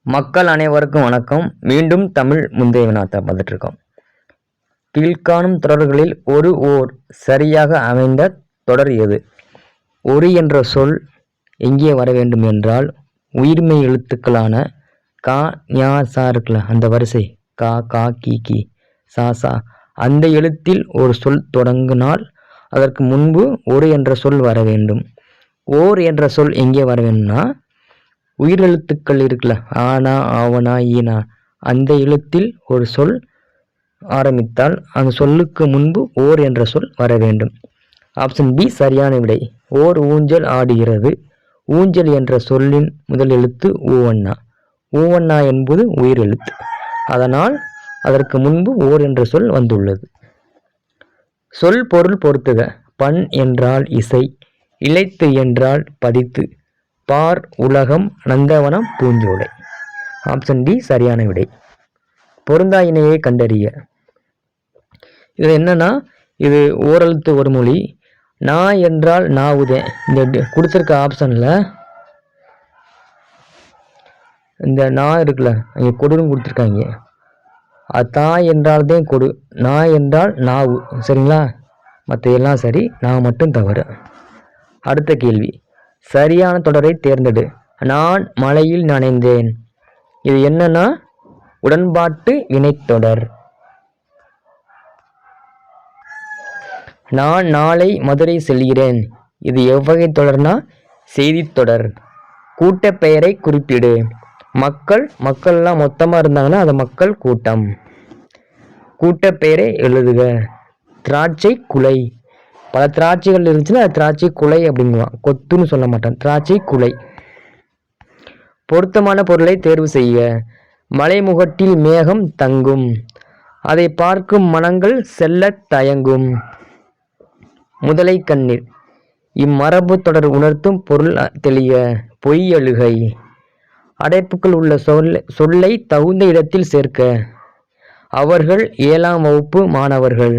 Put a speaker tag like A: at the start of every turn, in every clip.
A: மக்கள் அனைவருக்கும் வணக்கம். மீண்டும் தமிழ் முந்தைய வினாத்தை பார்த்துட்டு இருக்கோம். கீழ்காணும் தொடர்களில் ஓர் சரியாக அமைந்த தொடர் எது? ஒரு என்ற சொல் எங்கே வர வேண்டும் என்றால் உயிர்மெய் எழுத்துக்களான கா ஞா சா இருக்குல்ல, அந்த வரிசை கா கா கி கி சா சா, அந்த எழுத்தில் ஒரு சொல் தொடங்கினால் அதற்கு முன்பு ஒரு என்ற சொல் வர வேண்டும். ஓர் என்ற சொல் எங்கே வர வேண்டும்னா உயிரெழுத்துக்கள் இருக்குல்ல, ஆனா ஆவனா ஈனா, அந்த எழுத்தில் ஒரு சொல் ஆரம்பித்தால் அந்த சொல்லுக்கு முன்பு ஓர் என்ற சொல் வர வேண்டும். ஆப்ஷன் பி சரியான விடை. ஓர் ஊஞ்சல் ஆடுகிறது. ஊஞ்சல் என்ற சொல்லின் முதல் எழுத்து ஊவண்ணா. ஊவண்ணா என்பது உயிரெழுத்து, அதனால் அதற்கு முன்பு ஓர் என்ற சொல் வந்துள்ளது. சொல் பொருள் பொறுத்துக. பண் என்றால் இசை, இளைத்து என்றால் பதித்து, பார் உலகம் நந்தவனம் பூஞ்சோலை. ஆப்ஷன் டி சரியான விடை. பொருந்தா இணையை கண்டறிய. இது என்னன்னா, இது ஓரெழுத்து ஒரு மொழி. நா என்றால் நாவுதே. இந்த கொடுத்துருக்க ஆப்ஷன்ல இந்த நா இருக்குல்ல, இங்கே கொடுன்னு கொடுத்துருக்காங்க. தா என்றால் தான் கொடு, நா என்றால் நாவு. சரிங்களா? மற்ற எல்லாம் சரி, நான் மட்டும் தவறு. அடுத்த கேள்வி, சரியான தொடரை தேர்ந்தெடு. நான் மழையில் நனைந்தேன். இது என்னன்னா உடன்பாட்டு வினைத்தொடர். நான் நாளை மதுரை செல்கிறேன். இது எவ்வகை தொடர்னா செய்தித்தொடர். கூட்ட பெயரை குறிப்பிடு. மக்கள்லாம் மொத்தமாக இருந்தாங்கன்னா அது மக்கள் கூட்டம். கூட்ட பெயரை எழுதுக. திராட்சை குலை. பல திராட்சைகள் இருந்துச்சுன்னா திராட்சை குலை அப்படிங்குவான், கொத்துன்னு சொல்ல மாட்டான். திராட்சை குலை. பொருத்தமான பொருளை தேர்வு செய்ய. மலைமுகட்டில் மேகம் தங்கும். அதை பார்க்கும் மனங்கள் செல்ல தயங்கும். முதலை கண்ணீர். இம்மரபு தொடர் உணர்த்தும் பொருள் தெளிய. பொய் அழுகை. அடைப்புக்குள் உள்ள சொல்லை தகுந்த இடத்தில் சேர்க்க. அவர்கள் 7ஆம் வகுப்பு மாணவர்கள்.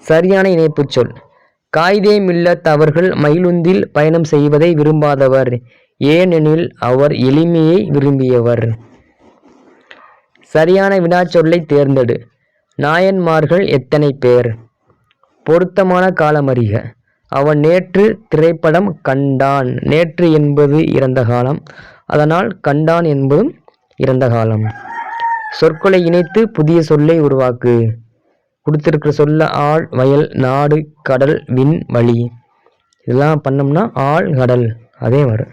A: சரியான இணைப்பு சொல். காயிதே மில்லத் அவர்கள் மகிழுந்தில் பயணம் செய்வதை விரும்பாதவர், ஏனெனில் அவர் எளிமையை விரும்பியவர். சரியான வினாச்சொல்லை தேர்ந்தெடு. நாயன்மார்கள் எத்தனை பேர்? பொருத்தமான காலமறிக. அவன் நேற்று திரைப்படம் கண்டான். நேற்று என்பது இறந்த காலம், அதனால் கண்டான் என்பதும் இறந்த காலம். சொற்களை இணைத்து புதிய சொல்லை உருவாக்கு. கொடுத்திருக்கிற சொல்ல ஆள், வயல், நாடு, கடல், விண், வழி, இதெல்லாம் பண்ணோம்னா ஆள், கடல் அதே வரும்.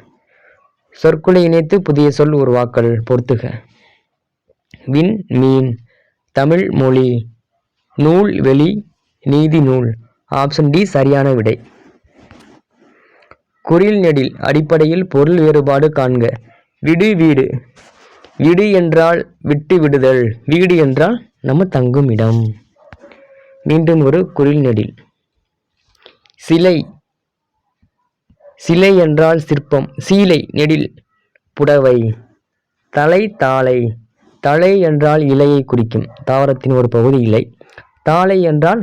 A: சொற்களை இணைத்து புதிய சொல் உருவாக்கல் பொறுத்துக. விண், மீன், தமிழ் மொழி, நூல், வெளி, நீதி நூல். ஆப்ஷன் டி சரியான விடை. குறில் நெடில் அடிப்படையில் பொருள் வேறுபாடு காண்க. விடு வீடு. விடு என்றால் விட்டு விடுதல், வீடு என்றால் நம்ம தங்கும் இடம். மீண்டும் ஒரு குறில் நெடில். சிலை. சிலை என்றால் சிற்பம். சீலை நெடில் புடவை. தலை தாளை. தலை என்றால் இலையை குறிக்கும், தாவரத்தின் ஒரு பகுதி இலை. தாளை என்றால்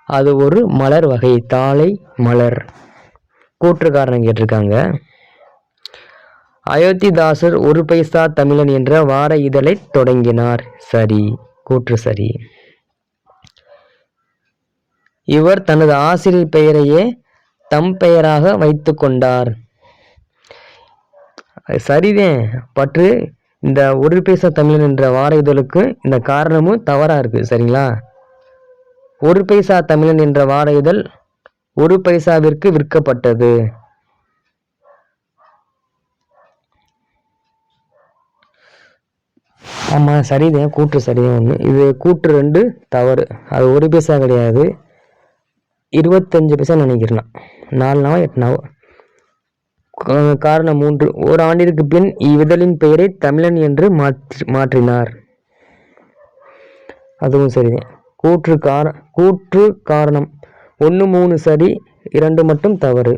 A: அது ஒரு மலர் வகை, தாளை மலர். கூற்று காரணம் கேட்டிருக்காங்க. அயோத்திதாசர் ஒரு பைசா தமிழன் என்ற வார இதழை தொடங்கினார். சரி, கூற்று சரி. இவர் தனது ஆசிரியர் பெயரையே தம் பெயராக வைத்து கொண்டார். சரிதான், பற்று இந்த ஒரு பைசா தமிழன் என்ற வார இதழுக்கு இந்த காரணமும் தவறா இருக்கு. சரிங்களா? ஒரு பைசா தமிழன் என்ற வார இதழ் 1 பைசாவிற்கு விற்கப்பட்டது. ஆமா, சரிதான், கூற்று சரிதான். ஒன்று இது கூற்று 2 தவறு. அது 1 பைசா கிடையாது, 25 பைசா நினைக்கிறேன். 4 நாவா 8 நாவா. காரணம் 3. ஓராண்டிற்கு பின் இவ்விதழின் பெயரை தமிழன் என்று மாற்றினார். அதுவும் சரிதான். கூற்று காரணம் 1 3 சரி, 2 மட்டும் தவறு.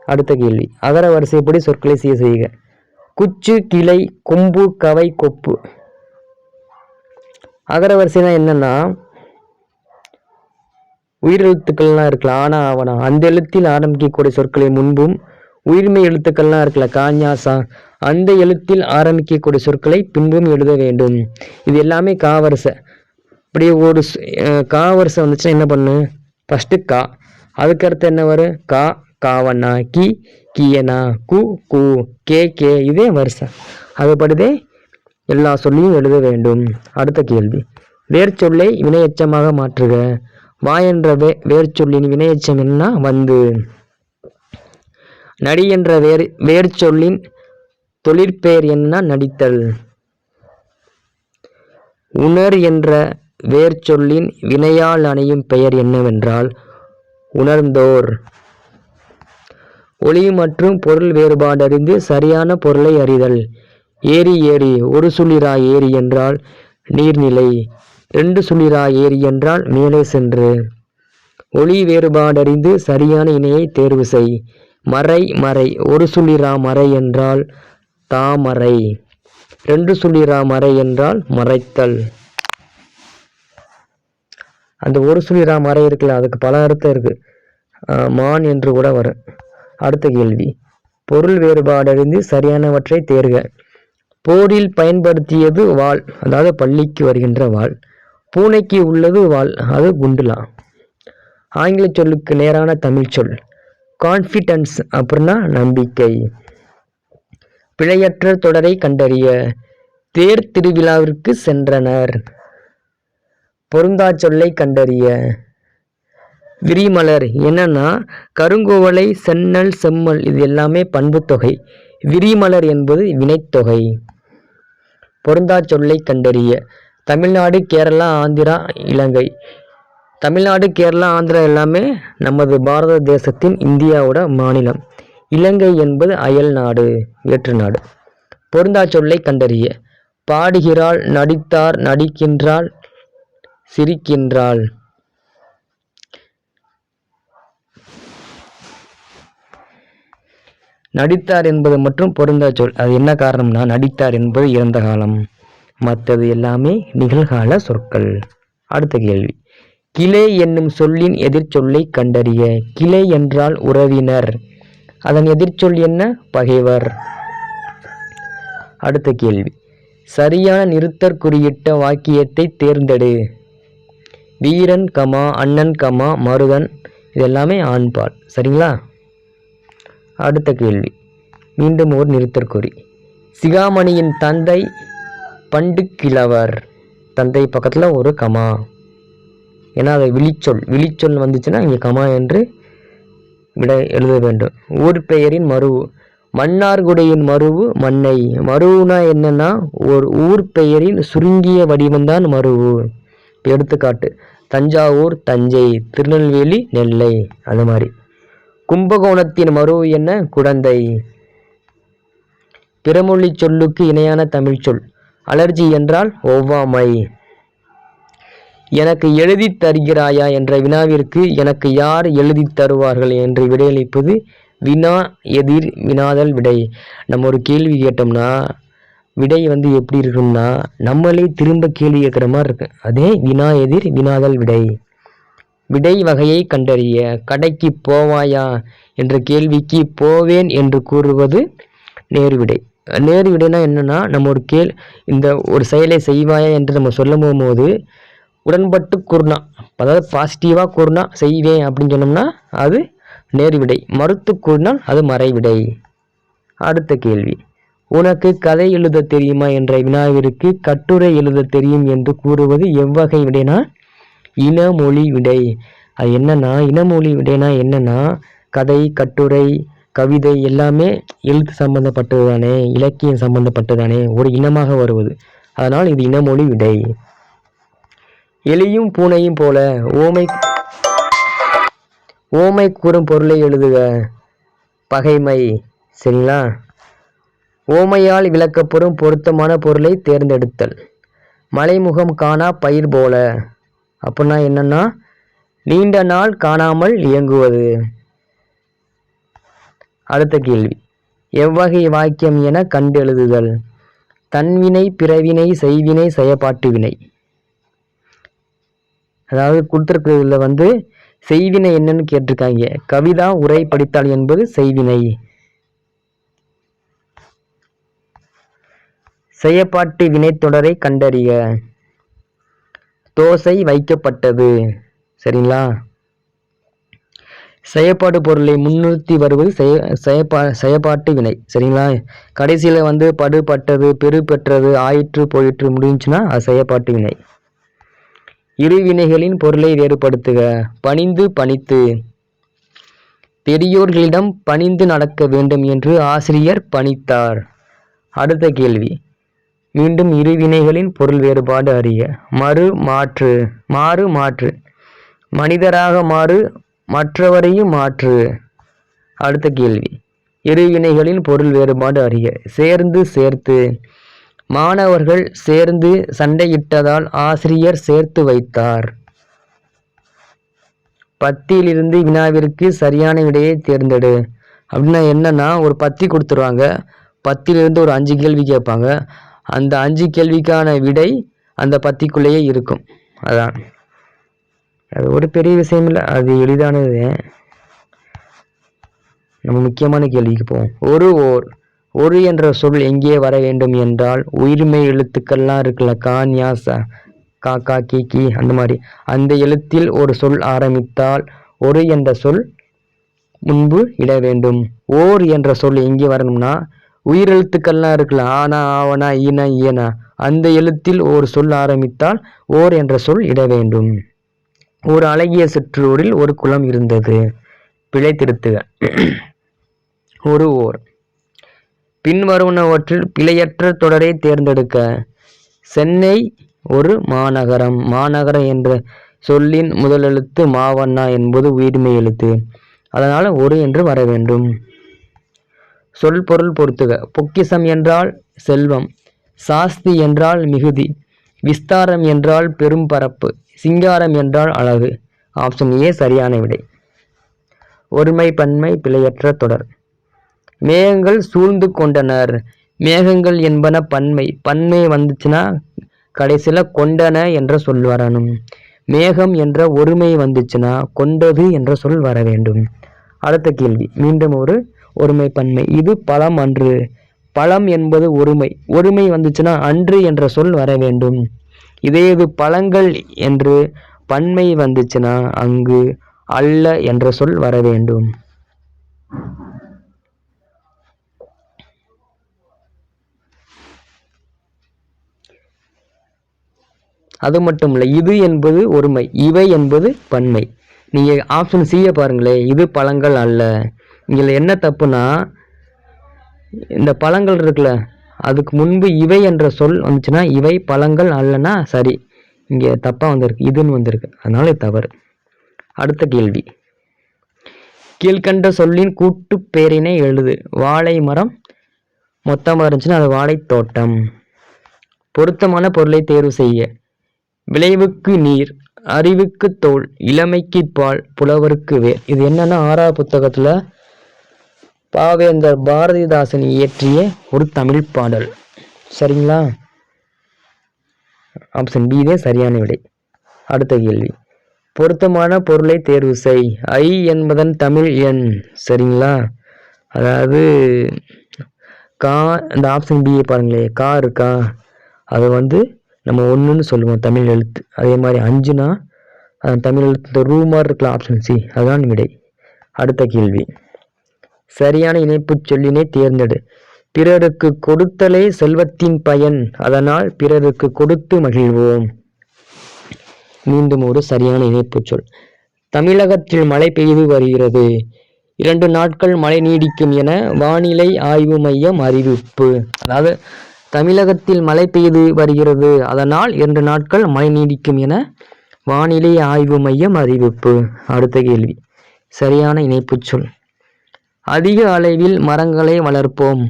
A: அடுத்த கேள்வி, அகர வரிசைப்படி சொற்களை செய்க. குச்சு, கிளை, கொம்பு, கவை, கொப்பு. அகர வரிசைனா என்னன்னா உயிரெழுத்துக்கள்லாம் இருக்குல்ல, ஆனா ஆவனா, அந்த எழுத்தில் ஆரம்பிக்கக்கூடிய சொற்களை முன்பும், உயிர்மை எழுத்துக்கள்லாம் இருக்குல்ல, காஞா சா, அந்த எழுத்தில் ஆரம்பிக்கக்கூடிய சொற்களை பின்பும் எழுத வேண்டும். இது எல்லாமே காவரிசை. அப்படியே ஒரு காவரிசை வந்துச்சுன்னா என்ன பண்ணு, ஃபஸ்ட்டு கா, அதுக்கடுத்து என்ன வரும், கா காவண்ணா, கி கியனா, கு கு, கே கே, இதே வரிசை. அதுபடிதே எல்லா சொல்லியும் எழுத வேண்டும். அடுத்த கேள்வி, வேர்ச்சொல்லை வினையெச்சமாக மாற்றுக. வா என்ற வேர்ச்சொல்லின் வினையெச்சம் என்ன, வந்து. நடி என்ற வேர்ச்சொல்லின் தொழிற்பெயர் என்ன, நடித்தல். உணர் என்ற வேர்ச்சொல்லின் வினையால் அணையும் பெயர் என்னவென்றால் உணர்ந்தோர். ஒளி மற்றும் பொருள் வேறுபாடறிந்து சரியான பொருளை அறிதல். ஏரி ஏரி, ஒரு சுழிரா ஏரி என்றால் நீர்நிலை, 2 சுழிரா ஏரி என்றால் மேலே சென்று. ஒளி வேறுபாடறிந்து சரியான இணையை தேர்வு செய். மறை மறை, ஒரு சுழிரா மறை என்றால் தாமரை, 2 சுழிரா மறை என்றால் மறைத்தல். அந்த ஒரு சுழிரா மறை இருக்குல்ல, அதுக்கு பல அர்த்தம் இருக்கு, மான் என்று கூட வரும். அடுத்த கேள்வி, பொருள் வேறுபாடறிந்து சரியானவற்றை தேர்க. போரில் பயன்படுத்தியது வாள், அதாவது பள்ளிக்கு வருகின்ற வாள். பூனைக்கு உள்ளது வாள், அது குண்டுலா. ஆங்கில சொல்லுக்கு நேரான தமிழ் சொல் கான்ஃபிடன்ஸ், அப்படின்னா நம்பிக்கை. பிழையற்ற தொடரை கண்டறிய. தேர் திருவிழாவிற்கு சென்றனர். பொருந்தா சொல்லை கண்டறிய. விரிமலர் என்னன்னா கருங்குவளை, சென்னல், செம்மல், இது எல்லாமே பண்பு தொகை. விரிமலர் என்பது வினைத்தொகை. பொருந்தா சொல்லை கண்டறிய. தமிழ்நாடு, கேரளா, ஆந்திரா, இலங்கை. தமிழ்நாடு, கேரளா, ஆந்திரா எல்லாமே நமது பாரத தேசத்தின் இந்தியாவோட மாநிலம். இலங்கை என்பது அயல் நாடு, வேற்று நாடு. பொருந்தா சொல்லை கண்டறிய. பாடுகிறாள், நடித்தார், நடிக்கின்றாள், சிரிக்கின்றாள். நடித்தார் என்பது மற்றும் பொருந்தா சொல். அது என்ன காரணம்னா, நடித்தார் என்பது இறந்த காலம், மற்றது எல்லாமே நிகழ்கால சொற்கள். அடுத்த கேள்வி, கிளை என்னும் சொல்லின் எதிர்ச்சொல்லை கண்டறிய. கிளை என்றால் உறவினர், அதன் எதிர்ச்சொல் என்ன, பகைவர். அடுத்த கேள்வி, சரியான நிறுத்தற் குறியிட்ட வாக்கியத்தை தேர்ந்தெடு. வீரன் கமா அண்ணன் கமா மருதன், இதெல்லாமே ஆண்பால். சரிங்களா? அடுத்த கேள்வி, மீண்டும் ஒரு நிறுத்தற்குறி. சிகாமணியின் தந்தை பண்டு கிழவர். தந்தை பக்கத்தில் ஒரு கமா, ஏன்னா அதை விழிச்சொல் வந்துச்சுன்னா இங்கே கமா என்று விட எழுத வேண்டும். ஊர் பெயரின் மருவு. மன்னார்குடியின் மருவு மன்னை. மருவுனா என்னன்னா ஒரு ஊர் பெயரின் சுருங்கிய வடிவம்தான் மருவு. எடுத்துக்காட்டு, தஞ்சாவூர் தஞ்சை, திருநெல்வேலி நெல்லை, அது மாதிரி. கும்பகோணத்தின் மருவு என்ன, குடந்தை. பிறமொழி சொல்லுக்கு இணையான தமிழ் சொல். அலர்ஜி என்றால் ஒவ்வாமை. எனக்கு எழுதி தருகிறாயா என்ற வினாவிற்கு எனக்கு யார் எழுதி தருவார்கள் என்று விடையளிப்பது வினா எதிர் வினாதல் விடை. நம்ம ஒரு கேள்வி கேட்டோம்னா விடை எப்படி இருக்கும்னா நம்மளே திரும்ப கேள்வி கேட்குற மாதிரி இருக்கு. அதே வினா எதிர் வினாதல் விடை. விடை வகையை கண்டறிய. கடைக்கு போவாயா என்ற கேள்விக்கு போவேன் என்று கூறுவது நேரு விடை. நேரு விடைனா என்னன்னா, நம்ம இந்த ஒரு செயலை செய்வாயா என்று நம்ம சொல்ல போகும்போது உடன்பட்டு கூறினா, அதாவது பாசிட்டிவாக கூறினா செய்வேன் அப்படின்னு சொன்னோம்னா அது நேரு விடை. மறுத்து கூறினால் அது மறைவிடை. அடுத்த கேள்வி, உனக்கு கதை எழுத தெரியுமா என்ற வினாவிற்கு கட்டுரை எழுத தெரியும் என்று கூறுவது எவ்வகை விடைனா இனமொழி விடை. அது என்னன்னா, இனமொழி விடைனா என்னன்னா, கதை, கட்டுரை, கவிதை எல்லாமே எழுத்து சம்பந்தப்பட்டது தானே, இலக்கியம் சம்பந்தப்பட்டது தானே, ஒரு இனமாக வருவது. அதனால் இது இனமொழி விடை. எலியும் பூனையும் போல ஓமை கூறும் பொருளை எழுதுக. பகைமை. சரிங்களா? ஓமையால் விளக்கப்படும் பொருத்தமான பொருளை தேர்ந்தெடுத்தல். மலைமுகம் காணா பயிர் போல, அப்படின்னா என்னன்னா நீண்ட நாள் காணாமல் இயங்குவது. அடுத்த கேள்வி, எவ்வகை வாக்கியம் என கண்டு எழுதுதல். தன்வினை, பிறவினை, செய்வினை, செயப்பாட்டு வினை. அதாவது கொடுத்துருக்கிறதுல செய்வினை என்னன்னு கேட்டிருக்காங்க. கவிதா உரை படித்தாள் என்பது செய்வினை. செயப்பாட்டு வினைத்தொடரை கண்டறிக. தோசை வைக்கப்பட்டது. சரிங்களா? செயப்பாடு பொருளை முன்னிறுத்தி வருவது செயப்பாட்டு வினை. சரிங்களா? கடைசியில் படு பட்டது, பெரு பெற்றது, ஆயிற்று, போயிற்று முடிஞ்சுன்னா அது செயப்பாட்டு வினை. இரு வினைகளின் பொருளை வேறுபடுத்துக. பணிந்து பணித்து. பெரியோர்களிடம் பணிந்து நடக்க வேண்டும் என்று ஆசிரியர் பணித்தார். அடுத்த கேள்வி. மீண்டும் இரு வினைகளின் பொருள் வேறுபாடு அறிக. மறு மாற்று. மாறு மாற்று. மனிதராக மாறு, மற்றவரையும் மாற்று. அடுத்த கேள்வி. இரு வினைகளின் பொருள் வேறுபாடு அறிக. சேர்ந்து சேர்த்து. மாணவர்கள் சேர்ந்து சண்டையிட்டதால் ஆசிரியர் சேர்த்து வைத்தார். பத்தியிலிருந்து வினாவிற்கு சரியான விடையை தேர்ந்தெடு. அப்படின்னா என்னன்னா, ஒரு பத்தி கொடுத்துருவாங்க. பத்தியிலிருந்து ஒரு 5 கேள்வி கேட்பாங்க. அந்த 5 கேள்விக்கான விடை அந்த பத்திக்குள்ளேயே இருக்கும். அதான், அது ஒரு பெரிய விஷயம் இல்லை, அது எளிதானது. நம்ம முக்கியமான கேள்விக்கு போவோம். ஒரு என்ற சொல் எங்கே வர வேண்டும் என்றால், உயிர்மை எழுத்துக்கள்லாம் இருக்குல்ல, கா ஞா ச, கா கி அந்த மாதிரி, அந்த எழுத்தில் ஒரு சொல் ஆரம்பித்தால் ஒரு என்ற சொல் முன்பு இட வேண்டும். ஓர் என்ற சொல் எங்கே வரணும்னா, உயிரெழுத்துக்கள்லாம் இருக்குல்ல, ஆனா ஆவனா ஈனா ஈயனா, அந்த எழுத்தில் ஒரு சொல் ஆரம்பித்தால் ஓர் என்ற சொல் இட வேண்டும். ஒரு அழகிய சிற்றூரில் ஒரு குளம் இருந்தது. பிழை திருத்துக. ஓர். பின்வருவனவற்றில் பிழையற்ற தொடரை தேர்ந்தெடுக்க. சென்னை ஒரு மாநகரம். மாநகரம் என்ற சொல்லின் முதல் எழுத்து மாவண்ணா என்பது உயிர்மை எழுத்து. அதனால் ஒரு என்று வர வேண்டும். சொல் பொருள் பொறுத்துக. பொக்கிசம் என்றால் செல்வம். சாஸ்தி என்றால் மிகுதி. விஸ்தாரம் என்றால் பெரும் பரப்பு. சிங்காரம் என்றால் அழகு. ஆப்ஷன் ஏ சரியான விடை. ஒருமை பன்மை பிழையற்ற தொடர். மேகங்கள் சூழ்ந்து கொண்டனர். மேகங்கள் என்பன பன்மை. பன்மை வந்துச்சுன்னா கடைசியில் கொண்டன என்ற சொல் வரணும். மேகம் என்ற ஒருமை வந்துச்சுன்னா கொண்டது என்ற சொல் வர வேண்டும். அடுத்த கேள்வி. மீண்டும் ஒரு ஒருமை பன்மை. இது பழம் அன்று. பழம் என்பது ஒருமை. ஒருமை வந்துச்சுன்னா அன்று என்ற சொல் வர வேண்டும். இதே இது பழங்கள் என்று பன்மை வந்துச்சுன்னா அங்கு அல்ல என்ற சொல் வர வேண்டும். அது மட்டும் இல்லை, இது என்பது ஒருமை, இவை என்பது பன்மை. நீங்கள் ஆப்ஷன் சியை பாருங்களேன், இது பழங்கள் அல்ல. இதில் என்ன தப்புனா, இந்த பழங்கள் இருக்குல்ல, அதுக்கு முன்பு இவை என்ற சொல் வந்துச்சுன்னா இவை பழங்கள் அல்லனா சரி. இங்கே தப்பாக வந்திருக்கு, இதுன்னு வந்திருக்கு, அதனால தவறு. அடுத்த கேள்வி. கீழ்கண்ட சொல்லின் கூட்டு பேரினை எழுது. வாழை மரம் மொத்தமாக இருந்துச்சுன்னா அது வாழை தோட்டம். பொருத்தமான பொருளை தேர்வு செய்ய. விளைவுக்கு நீர், அறிவுக்கு தோல், இளமைக்கு பால், புலவருக்கு வேர். இது என்னன்னா 6வது புத்தகத்துல பாவேந்தர் பாரதிதாசன் இயற்றிய ஒரு தமிழ் பாடல். சரிங்களா? ஆப்ஷன் பி தான் சரியான விடை. அடுத்த கேள்வி. பொருத்தமான பொருளை தேர்வு செய். ஐ என்பதன் தமிழ் எண். சரிங்களா? அதாவது கா, இந்த ஆப்ஷன் பியை பாருங்களே, கா இருக்கா, அது நம்ம 1ன்னு சொல்லுவோம் தமிழ் எழுத்து. அதே மாதிரி 5னா தமிழ் எழுத்து ரூ மாதிரி இருக்கலாம். ஆப்ஷன் சி அதுதான் விடை. அடுத்த கேள்வி. சரியான இணைப்பு சொல்லினை தேர்ந்தெடு. பிறருக்கு கொடுத்தலே செல்வத்தின் பயன், அதனால் பிறருக்கு கொடுத்து மகிழ்வோம். மீண்டும் ஒரு சரியான இணைப்பு சொல். தமிழகத்தில் மழை பெய்து வருகிறது. 2 நாட்கள் மழை நீடிக்கும் என வானிலை ஆய்வு மையம் அறிவிப்பு. அதாவது தமிழகத்தில் மழை பெய்து வருகிறது, அதனால் 2 நாட்கள் மழை நீடிக்கும் என வானிலை ஆய்வு மையம் அறிவிப்பு. அடுத்த கேள்வி. சரியான இணைப்பு சொல். அதிக அளவில் மரங்களை வளர்ப்போம்,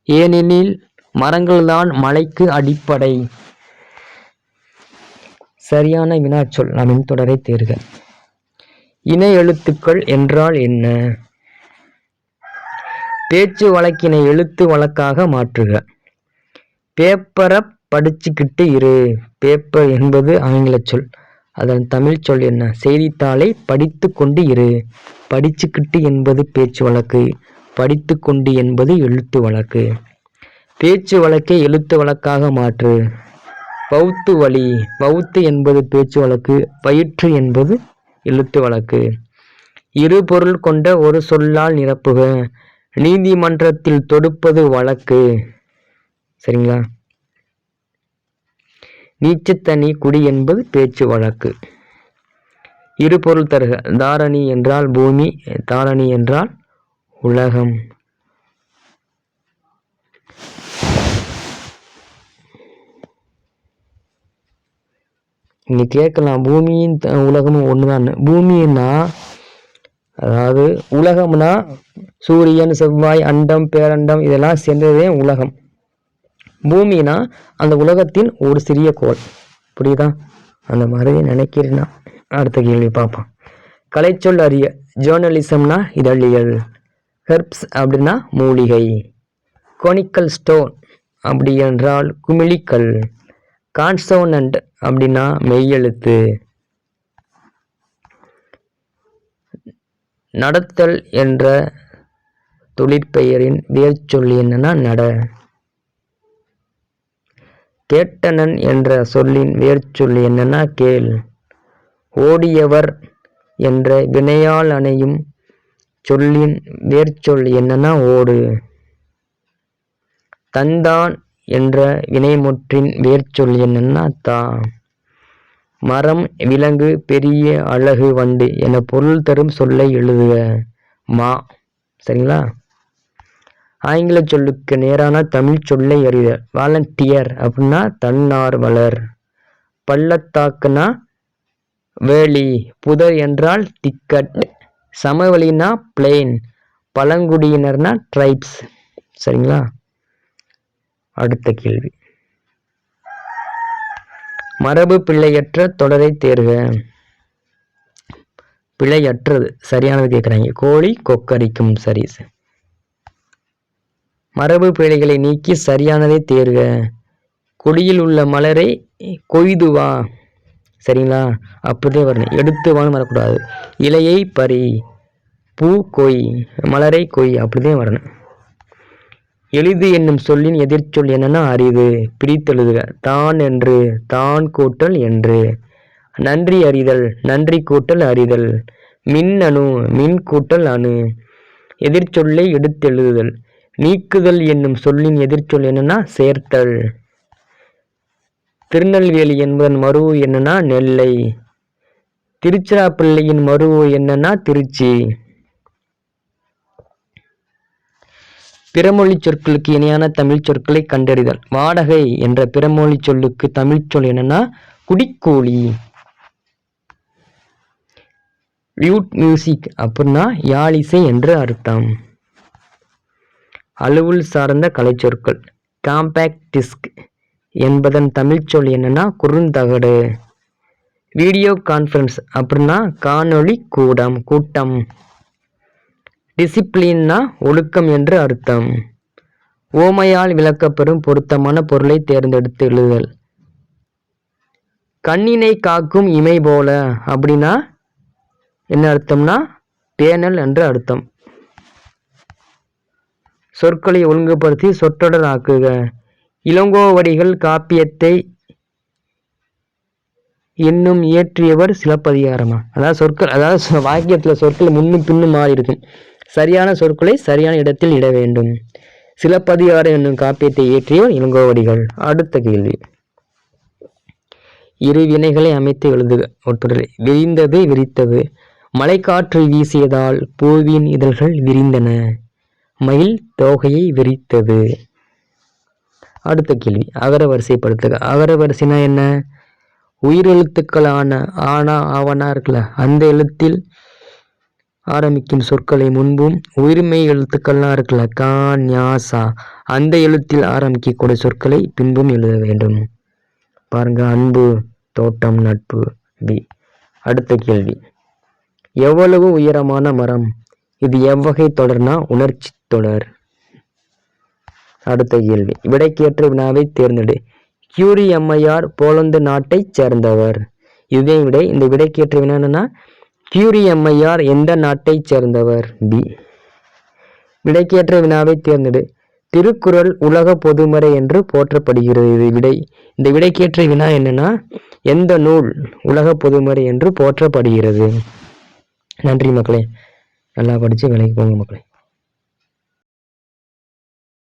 A: ஏனெனில் மரங்கள்தான் மழைக்கு அடிப்படை. சரியான வினாச்சொல். நாம் தொடரை தேர்க. இணை எழுத்துக்கள் என்றால் என்ன? பேச்சு வழக்கினை எழுத்து வழக்காக மாற்றுக. பேப்பரை படிச்சுக்கிட்டு இரு. பேப்பர் என்பது ஆங்கில சொல், அதன் தமிழ் சொல் என்ன? செய்தித்தாளை படித்து கொண்டு இரு. படிச்சுக்கிட்டு என்பது பேச்சு வழக்கு, படித்து கொண்டு என்பது எழுத்து வழக்கு. பேச்சு வழக்கை எழுத்து வழக்காக மாற்று. வவுத்து வழி. வவுத்து என்பது பேச்சு வழக்கு, வயிற்று என்பது எழுத்து வழக்கு. இரு பொருள் கொண்ட ஒரு சொல்லால் நிரப்புக. நீதிமன்றத்தில் தொடுப்பது வழக்கு. சரிங்களா? நீச்சத்தனி குடி என்பது பேச்சு வழக்கு. இரு பொருள் தருக. தாரணி என்றால் பூமி, தாரணி என்றால் உலகம். இங்க கேட்கலாம், பூமியின் உலகமும் ஒண்ணுதான். பூமின்னா அதாவது உலகம்னா சூரியன், செவ்வாய், அண்டம், பேரண்டம் இதெல்லாம் சேர்ந்ததே உலகம். பூமினா அந்த உலகத்தின் ஒரு சிறிய கோள். புரியுதா? அந்த மாதிரி நினைக்கிறேன்னா. அடுத்த கேள்வி பார்ப்போம். கலைச்சொல் அறிய. ஜேர்னலிசம்னா இதழியல். ஹெர்ப்ஸ் அப்படின்னா மூலிகை. கோனிக்கல் ஸ்டோன் அப்படி என்றால் குமிழிக்கல். கான்சோனன்ட் அப்படின்னா மெய்யெழுத்து. நடத்தல் என்ற தொழிற்பெயரின் வேர்ச்சொல் என்னன்னா நட. கேட்டனன் என்ற சொல்லின் வேர்ச்சொல் என்னன்னா கேள். ஓடியவர் என்ற வினையால் அணையும் சொல்லின் வேர்ச்சொல் என்னன்னா ஓடு. தந்தான் என்ற வினைமுற்றின் வேர்ச்சொல் என்னன்னா தா. மரம், விலங்கு, பெரிய, அழகு, வண்டு என பொருள் தரும் சொல்லை எழுதுக. மா. சரிங்களா? ஆங்கில சொல்லுக்கு நேரான தமிழ் சொல்லை அறிதல். வாலண்டியர் அப்படின்னா தன்னார்வலர். பள்ளத்தாக்குனா வேலி. புதர் என்றால் திக்கட். சமவெளினா பிளெயின். பழங்குடியினர்னா ட்ரைப்ஸ். சரிங்களா? அடுத்த கேள்வி. மரபு பிழையற்ற தொடரை தேர்க. பிழையற்றது சரியானது கேட்குறாங்க. கோழி கொக்கரிக்கும். சரி. மரபு பிழைகளை நீக்கி சரியானதை தேர்க. கொடியில் உள்ள மலரை கொய்து வா. சரிங்களா? அப்படியே வரணும். எடுத்து வான்னு வரக்கூடாது. இலையை பறி. பூ கொய். மலரை கொய். அப்படிதான் வரணும். எளிது என்னும் சொல்லின் எதிர்ச்சொல் என்னன்னா அரிது. பிரித்தெழுதுக. தான் என்று. தான் கூட்டல் என்று. நன்றி அறிதல். நன்றி கூட்டல் அறிதல். மின் அணு. மின் கூட்டல் அணு. எதிர்ச்சொல்லை எடுத்தெழுதுதல். நீக்குதல் என்னும் சொல்லின் எதிர்ச்சொல் என்னன்னா சேர்த்தல். திருநெல்வேலி என்பதன் மருவு என்னன்னா நெல்லை. திருச்சிராப்பள்ளியின் மருவு என்னன்னா திருச்சி. பிறமொழி சொற்களுக்கு இணையான தமிழ் சொற்களை கண்டறிதல். வாடகை என்ற பிறமொழி சொல்லுக்கு தமிழ் சொல் என்னன்னா குடிக்கூலி. லியூட் மியூசிக் அப்படின்னா யாழிசை என்று அர்த்தம். அலுவல் சார்ந்த கலைச்சொற்கள். காம்பேக்ட் டிஸ்க் என்பதன் தமிழ் சொல் என்னன்னா குறுந்தகடு. வீடியோ கான்ஃபரன்ஸ் அப்படின்னா காணொளி கூட்டம். டிசிப்ளின்னா ஒழுக்கம் என்று அர்த்தம். ஓமையால் விளக்கப்பெறும் பொருத்தமான பொருளை தேர்ந்தெடுத்து எழுதுதல். கண்ணினை காக்கும் இமை போல அப்படின்னா என்ன அர்த்தம்னா பேனல் என்று அர்த்தம். சொற்களை ஒழுங்குபடுத்தி சொற்றொடர் ஆக்குக. இளங்கோவடிகள் காப்பியத்தை இன்னும் இயற்றியவர் சிலப்பதிகாரமா. அதாவது வாக்கியத்துல சொற்கள் முன்னும் பின்னும் மாறி இருக்கும். சரியான சொற்களை சரியான இடத்தில் இட வேண்டும். சிலப்பதிகாரம் என்னும் காப்பியத்தை இயற்றியவர் இளங்கோவடிகள். அடுத்த கேள்வி. இரு வினைகளை அமைத்து எழுதுக. ஒருத்தொடர். விரிந்தது விரித்தது. மழைக்காற்று வீசியதால் பூவின் இதழ்கள் விரிந்தன. மயில் தோகையை விரித்தது. அடுத்த கேள்வி. அகர வரிசைப்படுத்துக. அகர வரிசைனா என்ன? உயிரெழுத்துக்களான ஆனா ஆவனா இருக்குல்ல, அந்த எழுத்தில் ஆரம்பிக்கும் சொற்களை முன்பும், உயிர்மெய் எழுத்துக்கள்லாம் இருக்குல்ல கா ஞா சா, அந்த எழுத்தில் ஆரம்பிக்கக்கூடிய சொற்களை பின்பும் எழுத வேண்டும். பாருங்க. அன்பு, தோட்டம், நட்பு, பி. அடுத்த கேள்வி. எவ்வளவு உயரமான மரம்? இது எவ்வகை தொடர்னா உணர்ச்சி தொடர். அடுத்த கேள்வி. விடைக்கேற்ற வினாவை தேர்ந்தெடு. கியூரி அம்மையார் போலந்து நாட்டை சேர்ந்தவர். இதே விடை. இந்த விடைக்கேற்ற வினா என்னன்னா கியூரி அம்மையார் எந்த நாட்டை சேர்ந்தவர்? பி. விடைக்கேற்ற வினாவை தேர்ந்தெடு. திருக்குறள் உலக பொதுமறை என்று போற்றப்படுகிறது. இது விடை. இந்த விடைக்கேற்ற வினா என்னன்னா, எந்த நூல் உலக பொதுமறை என்று போற்றப்படுகிறது? நன்றி மக்களே. நல்லா படித்து வேலைக்கு போங்க மக்களே.